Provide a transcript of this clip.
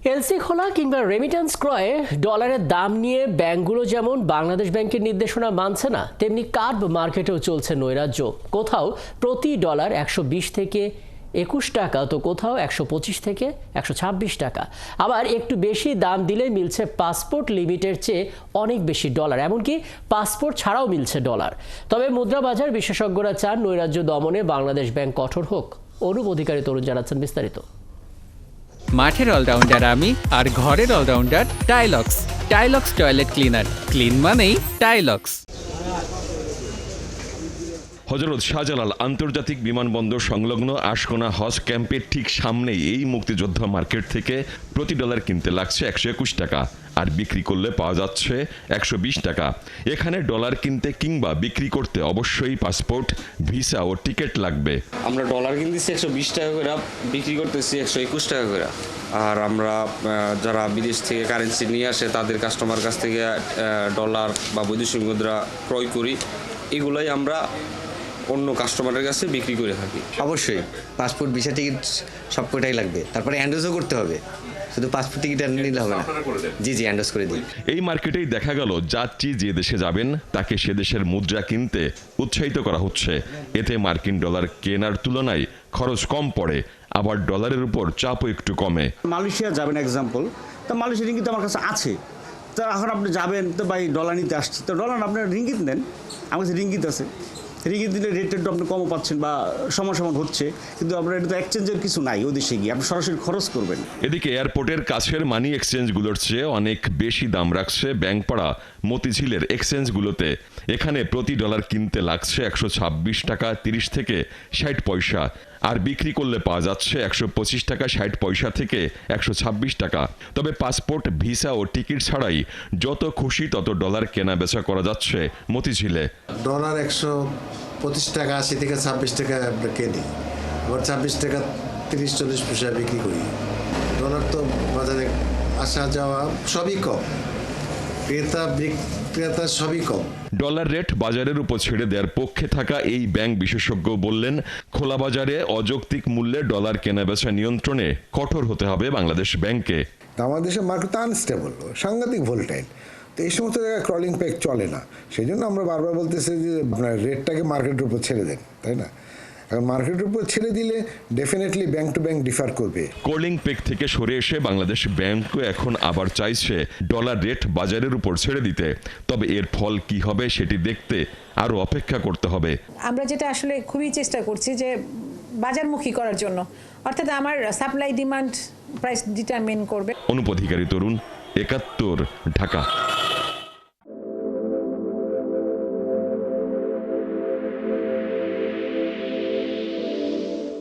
LC খোলা কিংবা remittance ক্রয়ে ডলারের দাম নিয়ে ব্যাংকগুলো যেমন বাংলাদেশ ব্যাংকের নির্দেশনা মানছে না, তেমনি কার্ব মার্কেটেও চলছে নৈরাজ্য। কোথাও প্রতি ডলার 120 থেকে 21 টাকা, তো কোথাও 125 থেকে 126 টাকা। আবার একটু বেশি দাম দিলে মিলছে পাসপোর্ট লিমিটের চেয়ে অনেক বেশি ডলার, এমনকি পাসপোর্ট ছাড়াও মিলছে ডলার। তবে মুদ্রাবাজার বিশেষজ্ঞরা চান নৈরাজ্য দমনে বাংলাদেশ ব্যাংক কঠোর হোক। অনুপ অধিকারী তরুণ জানাচ্ছেন বিস্তারিত। মাঠের অলরাউন্ডার আমি, আর ঘরের allrounder Tylox. Tylox toilet cleaner, clean মানেই টাইলক্স। হযরত শাহজালাল আন্তর্জাতিক বিমানবন্দর সংলগ্ন আশকোনা হজ ক্যাম্পের ঠিক সামনেই এই মুক্তিযোদ্ধা মার্কেট থেকে প্রতি ডলার কিনতে লাগছে 121 টাকা, আর বিক্রি করলে পাওয়া যাচ্ছে 120 টাকা। এখানে ডলার কিনতে কিংবা বিক্রি করতে অবশ্যই পাসপোর্ট, ভিসা ও টিকিট লাগবে। আমরা ডলার কিনতেছি 120 টাকা করে, বিক্রি করতেছি 121 টাকা করে। আর আমরা যারা বিদেশ থেকে কারেন্সি নিয়ে আসে তাদের কাস্টমার কাছ থেকে ডলার বা বৈদেশিক মুদ্রা ক্রয় করি, এগুলাই আমরা অন্য কাস্টমারের কাছে বিক্রি করে থাকি। অবশ্যই পাসপোর্ট, ভিসা, টিকিট সবকটাই লাগবে। তারপরে অ্যান্ডোজও করতে হবে, শুধু পাসপোর্ট টিকিট নিলে হবে না। জি অ্যান্ডোজ করে দিই। এই মার্কেটেই দেখা গেল যাত্রী যে দেশে যাবেন তাকে সে দেশের মুদ্রা কিনতে উৎসাহিত করা হচ্ছে। এতে মার্কিন ডলার কেনার তুলনায় খরচ কম পড়ে, আবার ডলারের উপর চাপও একটু কমে। মালয়েশিয়া যাবেন এক্সাম্পল, তো মালয়েশিয়া রিঙ্গিত আমার কাছে আছে, তো এখন আপনি যাবেন তো ভাই ডলার নিতে আসছি, তো ডলার আপনার রিঙ্গিত নেন, আমার কাছে রিঙ্গিত আছে, রিঙ্গিত দিলে রেট একটু আপনি কমও পাচ্ছেন বা সমান হচ্ছে, কিন্তু আপনার এটা তো এক্সচেঞ্জের কিছু নাই, ওই দেশে গিয়ে আপনি সরাসরি খরচ করবেন। এদিকে এয়ারপোর্টের কাছের মানি এক্সচেঞ্জগুলোর চেয়ে অনেক বেশি দাম রাখছে ব্যাংকপাড়া মতিঝিলের এক্সচেঞ্জগুলোতে। এখানে প্রতি ডলার কিনতে লাগছে 126 টাকা 30 থেকে 60 পয়সা, আর বিক্রি করলে পাওয়া যাচ্ছে 125 টাকা 60 পয়সা থেকে 126 টাকা। তবে পাসপোর্ট, ভিসা ও টিকিট ছাড়াই যত খুশি তত ডলার কেনা বেচা করা যাচ্ছে মতিঝিলে। ডলার 125 টাকা 80 থেকে 26 টাকা আমরা কিনি, আবার 26 টাকা 30-40 পয়সা বিক্রি করি। ডলার তো বাজারে আসা যাওয়া সবই কম, ক্রেতা সবই কম। ডলার রেট বাজারের উপর ছেড়ে দেওয়ার পক্ষে থাকা এই ব্যাংক বিশেষজ্ঞ বললেন, খোলা বাজারে অযৌক্তিক মূল্যে ডলার কেনাবেচা নিয়ন্ত্রণে কঠোর হতে হবে বাংলাদেশ ব্যাংকে। আমাদের দেশের মার্কেট আনস্টেবল, সাংঘাতিক ভোল্টাইল, তো এই সমস্ত জায়গায় ক্রলিং পেক চলে না। সেই জন্য আমরা বারবার বলতেছি যে আপনার রেটটাকে মার্কেটের উপর ছেড়ে দেন, তাই না? এখন মার্কেটের উপর ছেড়ে দিলে definitely bank to bank differ করবে। কোলিং পেক থেকে সরে এসে বাংলাদেশ ব্যাংকও এখন আবার চাইছে ডলার রেট বাজারের উপর ছেড়ে দিতে। তবে এর ফল কি হবে সেটি দেখতে আরো অপেক্ষা করতে হবে। আমরা যেটা আসলে খুবই চেষ্টা করছি যে বাজারমুখী করার জন্য, অর্থাৎ আমার সাপ্লাই ডিমান্ড প্রাইস ডিটারমিন করবে। অনুপ অধিকারী তরুণ, ৭১, ঢাকা।